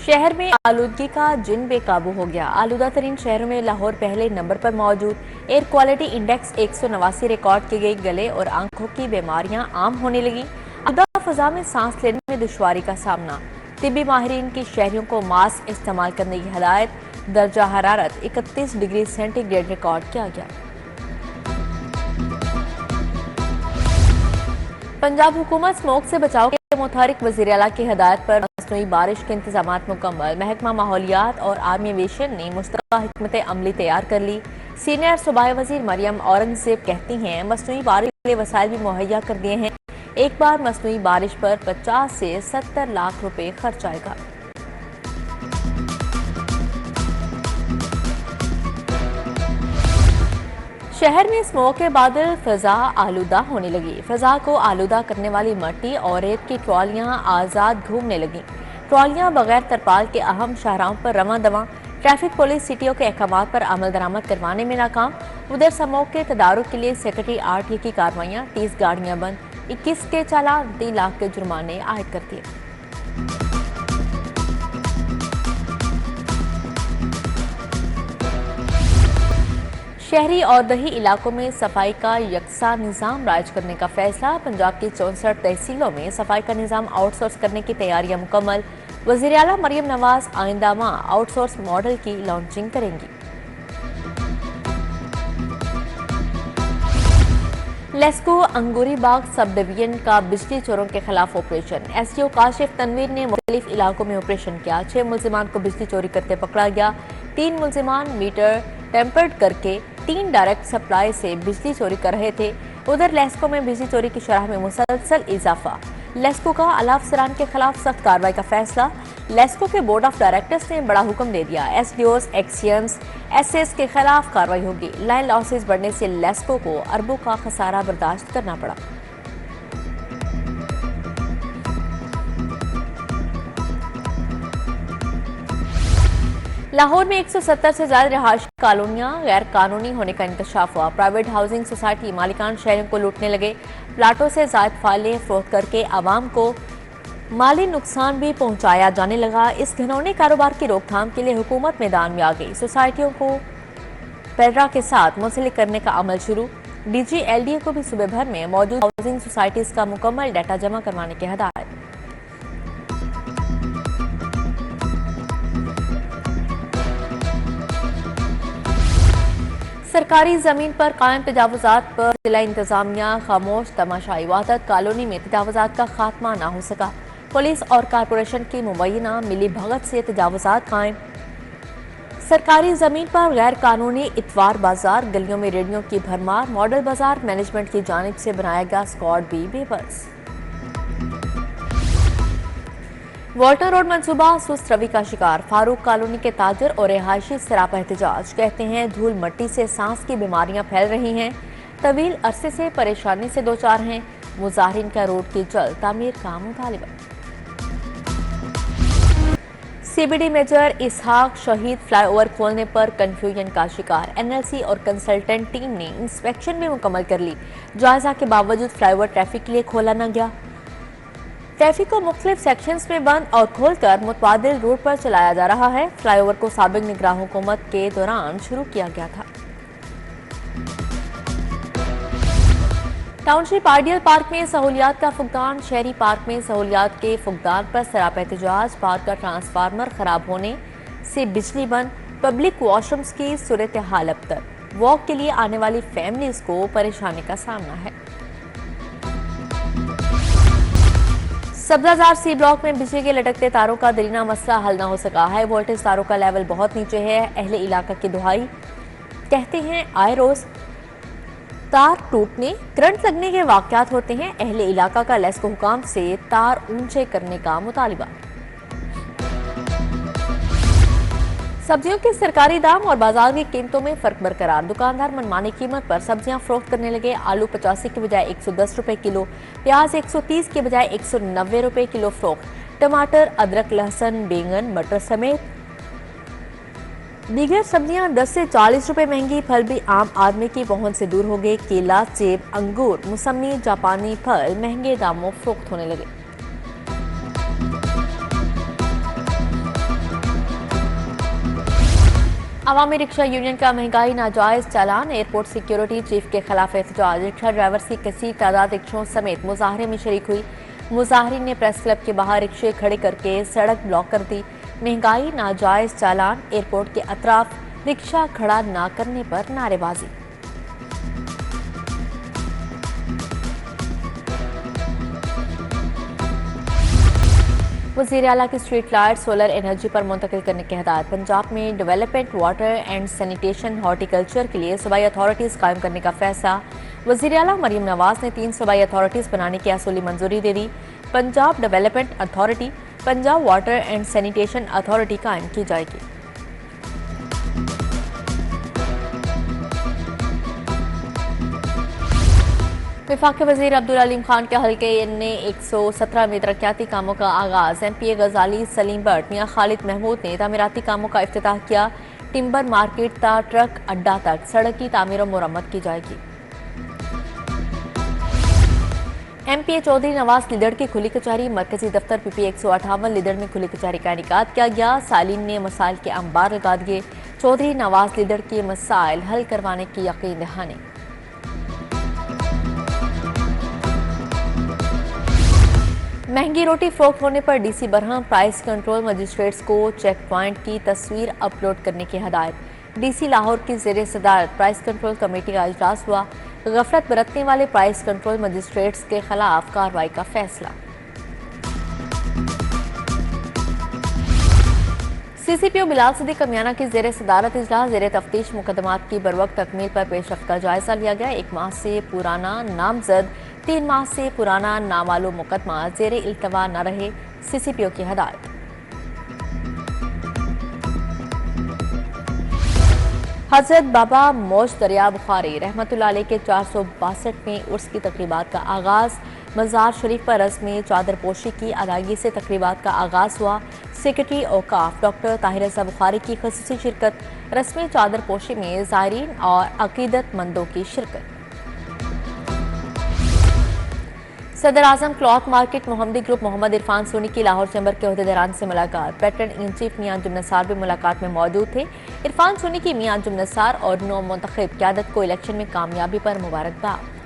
शहर में आलूदगी का जिन बेकाबू हो गया। आलूदा तरीन शहरों में लाहौर पहले नंबर पर मौजूद। एयर क्वालिटी इंडेक्स 189 रिकॉर्ड की गई। गले और आंखों की बीमारियां आम होने लगी। आलूदा फजा में सांस लेने में दुश्वारी का सामना। तिब्बी माहिरीन की शहरियों को मास्क इस्तेमाल करने की हिदायत। दर्जा हरारत 31 डिग्री सेंटीग्रेड रिकॉर्ड किया गया। पंजाब हुकूमत स्मोक से बचाव के मुतारिक वज़ीर आला की हिदायत पर मसनूई बारिश के इंतजाम मुकम्मल। महकमा माहौलियात और आर्मी एविएशन ने मुस्तक़ा हिकमत अमली तैयार कर ली। सीनियर सूबाई वज़ीर मरियम औरंगज़ेब कहती हैं मसनूई बारिश के लिए वसाइल भी मुहैया कर दिए हैं। एक बार मसनूई बारिश पर 50 से 70 लाख रुपए खर्च आएगा। शहर में स्मोक के बादल फिजा आलूदा होने लगी। फिजा को आलूदा करने वाली मट्टी और रेत की ट्रॉलियां आज़ाद घूमने लगी। ट्रॉलियां बगैर तरपाल के अहम शाहराहों पर रवां दवां। ट्रैफिक पुलिस सिटियों के अहकाम पर अमल दरामद करवाने में नाकाम। उधर स्मोक के तदारुक के लिए सेक्रेटरी आरटीए की कार्रवाइयां। 30 गाड़ियां बंद, 21 के चालान, 3 लाख के जुर्माने आयद कर दिए। शहरी और दही इलाकों में सफाई का यकसा निज़ाम राइज करने का फैसला। पंजाब की 64 तहसीलों में सफाई का निज़ाम आउटसोर्स करने की तैयारियां मुकम्मल। वज़ीर आला मरियम नवाज आइंदा माह आउटसोर्स मॉडल की लॉन्चिंग करेंगी। लेस्को अंगूरी बाग सब डिवीजन का बिजली चोरों के खिलाफ ऑपरेशन। एसडीओ काशिफ तनवीर ने मुख्तलिफ इलाकों में ऑपरेशन किया। 6 मुलजिमान को बिजली चोरी करते पकड़ा गया। 3 मुलजिमान मीटर टेम्पर्ड करके 3 डायरेक्ट सप्लाई से बिजली चोरी कर रहे थे। उधर लेस्को में बिजली चोरी की शरह में मुसलसल इजाफा। लेस्को का अलाफ सरान के खिलाफ सख्त कार्रवाई का फैसला। लेस्को के बोर्ड ऑफ डायरेक्टर्स ने बड़ा हुक्म दे दिया। एसडीओस, एक्सियंस, एसएस के खिलाफ कार्रवाई होगी। लाइन लॉसेस बढ़ने से लेस्को को अरबों का खसारा बर्दाश्त करना पड़ा। लाहौर में 170 से ज्यादा रिहायशी कॉलोनियां गैर कानूनी होने का इंकशाफ हुआ। प्राइवेट हाउसिंग सोसाइटी मालिकान शहरों को लूटने लगे। प्लाटों से जायद फाइलें फरोख्त करके आवाम को माली नुकसान भी पहुंचाया जाने लगा। इस घिनौने कारोबार की रोकथाम के लिए हुकूमत मैदान में आ गई। सोसाइटियों को पेडरा के साथ मुंसलिक करने का अमल शुरू। डीजी एलडीए को भी सूबे भर में मौजूद हाउसिंग सोसाइटीज का मुकम्मल डाटा जमा करवाने की हिदायत। सरकारी जमीन पर कायम तजावुजात पर जिला इंतजामिया खामोश तमाशाई। वादत कॉलोनी में तजावुजात का खात्मा ना हो सका। पुलिस और कारपोरेशन की मुबैना मिली भगत से तजावुजात कायम। सरकारी जमीन पर गैर कानूनी इतवार बाजार, गलियों में रेडियो की भरमार। मॉडल बाजार मैनेजमेंट की जानिब से बनाया गया स्क्वाड भी बेबस। वॉल्टर रोड मंसूबा सुस्त रवि का शिकार। फारूक कॉलोनी के ताजर और रिहायशी सरापा एहतजाज। कहते हैं धूल मट्टी से सांस की बीमारियां फैल रही हैं। तवील अरसे से परेशानी से दो चार हैं। मुजाहिरीन का रोड की जल्द तामीर का मुतालिबा। सीबीडी मेजर इसहाक शहीद फ्लाईओवर खोलने पर कंफ्यूजन का शिकार। एनएलसी और कंसल्टेंट टीम ने इंस्पेक्शन भी मुकम्मल कर ली। जायजा के बावजूद फ्लाईओवर ट्रैफिक के लिए खोला न गया। ट्रैफिक को मुख्तलिफ सेक्शंस में बंद और खोलकर मुतबादिल रूट पर चलाया जा रहा है। फ्लाईओवर को साबिक निगरान हुकूमत के दौरान शुरू किया गया था। टाउनशिप आइडियल पार्क में सहूलियात का फुकदान। शहरी पार्क में सहूलियात के फुकदान पर सरापा एहतजाज। पार्क का ट्रांसफार्मर खराब होने से बिजली बंद। पब्लिक वॉशरूम्स की सूरत हाल अबतर। वॉक के लिए आने वाली फैमिलीज को परेशानी का सामना है। सब्जाजार सी ब्लॉक में बिजली के लटकते तारों का दरीना मसला हल न हो सका। हाई वोल्टेज तारों का लेवल बहुत नीचे है। अहले इलाका की दुहाई। कहते हैं आए रोज तार टूटने, करंट लगने के वाकयात होते हैं। अहले इलाका का लेस्को हुकाम से तार ऊंचे करने का मुतालिबा। सब्जियों के सरकारी दाम और बाजार की कीमतों में फर्क बरकरार। दुकानदार मनमानी कीमत पर सब्जियां फरोख्त करने लगे। आलू 85 के बजाय 110 रुपए किलो, प्याज 130 के बजाय 190 रुपए किलो फरोख्त। टमाटर, अदरक, लहसुन, बैंगन, मटर समेत दीगर सब्जियां 10 से 40 रुपए महंगी। फल भी आम आदमी की पहुंच से दूर हो गए। केला, सेब, अंगूर, मौसमी, जापानी फल महंगे दामों फरोख्त होने लगे। अवामी रिक्शा यूनियन का महंगाई नाजायज चालान, एयरपोर्ट सिक्योरिटी चीफ के खिलाफ एहतजाज। रिक्शा ड्राइवर्स की कसीर तादाद रिक्शों समेत मुजाहरे में शरीक हुई। मुजाहरीन ने प्रेस क्लब के बाहर रिक्शे खड़े करके सड़क ब्लॉक कर दी। महंगाई नाजायज चालान, एयरपोर्ट के अतराफ रिक्शा खड़ा न करने पर नारेबाजी। वज़ीर आला की स्ट्रीट लाइट सोलर एनर्जी पर मुंतकिल करने की हिदायत। पंजाब में development, water and sanitation, horticulture के लिए सूबाई अथॉरिटीज़ कायम करने का फैसला। वज़ीर आला मरियम नवाज ने 3 सूबाई अथॉरिटीज़ बनाने की असूली मंजूरी दे दी। Punjab development authority, Punjab water and sanitation authority कायम की जाएगी। वफाकी वज़ीर अब्दुल अलीम खान के हल्के ने 117 में तरक्याती कामों का आगाज। MP गजाली सलीम बट, मियां खालिद महमूद ने तामीराती कामों का इफ्तिताह किया। टिम्बर मार्केट ता ट्रक अड्डा तक सड़क की तामीर और मुरम्मत की जाएगी। MPA चौधरी नवाज लीदड़ की खुली कचहरी, मरकजी दफ्तर PP 158 लीदड़ में खुली कचहरी का इनेकाद किया गया। सालीन ने मसाइल के अंबार लगा दिए। चौधरी नवाज लीदड़ के मसाइल हल करवाने की यकीन दहानी। महंगी रोटी फरोख्त होने पर DC Barham price control magistrates को चेक पॉइंट की तस्वीर अपलोड करने की हदायत। DC लाहौर की ज़ेरे सदारत प्राइस कंट्रोल कमेटी का इजलास हुआ। गफलत बरतने वाले प्राइस कंट्रोल मजिस्ट्रेट्स के खिलाफ कार्रवाई का फैसला। CCPO बिलाल सिद्दीक कमियाना की ज़ेरे सदारत इजलास। ज़ेरे तफ्तीश मुकदमात की बरवक्त तकमील पर पेशरफ्त का जायजा लिया गया। 1 माह से पुराना नामजद, 3 माह से पुराना नामालूम मुकदमा ज़ेरे इल्तवा न रहे, CCPO की हदायत। हजरत बाबा मौज दरिया बुखारी रहमतुल्लाह अलैह के 462वें उर्स की तकरीबात का आगाज। मज़ार शरीफ पर रस्मी चादर पोशी की अदायगी से तकरीबात का आगाज हुआ। सेक्रेटरी औकाफ डॉक्टर ताहिर रज़ा बुखारी की खसूसी शिरकत। रस्मी चादर पोशी में ज़ायरीन और अकीदतमंदों की शिरकत। सदर आजम क्लॉथ मार्केट मोहम्मदी ग्रुप मोहम्मद इरफान सोनी की लाहौर चैम्बर के अहदेदारान से मुलाकात। पैटर्न इन चीफ मियां अंजुम नसार भी मुलाकात में मौजूद थे। इरफान सोनी की मियां अंजुम नसार और नौ मुंतखब क़यादत को इलेक्शन में कामयाबी पर मुबारकबाद।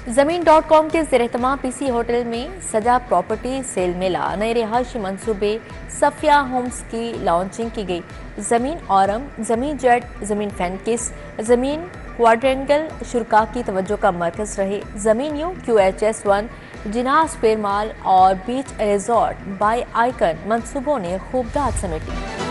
ज़मीन.com के ज़ेर-ए-तमाम PC होटल में सजा प्रॉपर्टी सेल मेला। नए रिहायशी मंसूबे सफिया होम्स की लॉन्चिंग की गई। ज़मीन औरम, ज़मीन जेट, ज़मीन फैनकिस, ज़मीन क्वाड्रेंगल शुरका की तवज्जो का मरकज रहे। ज़मीन यू, QHS1, जिनाह स्पेयर माल और बीच रिजॉर्ट बाय आइकन मंसूबों ने खूब दाद समेटी।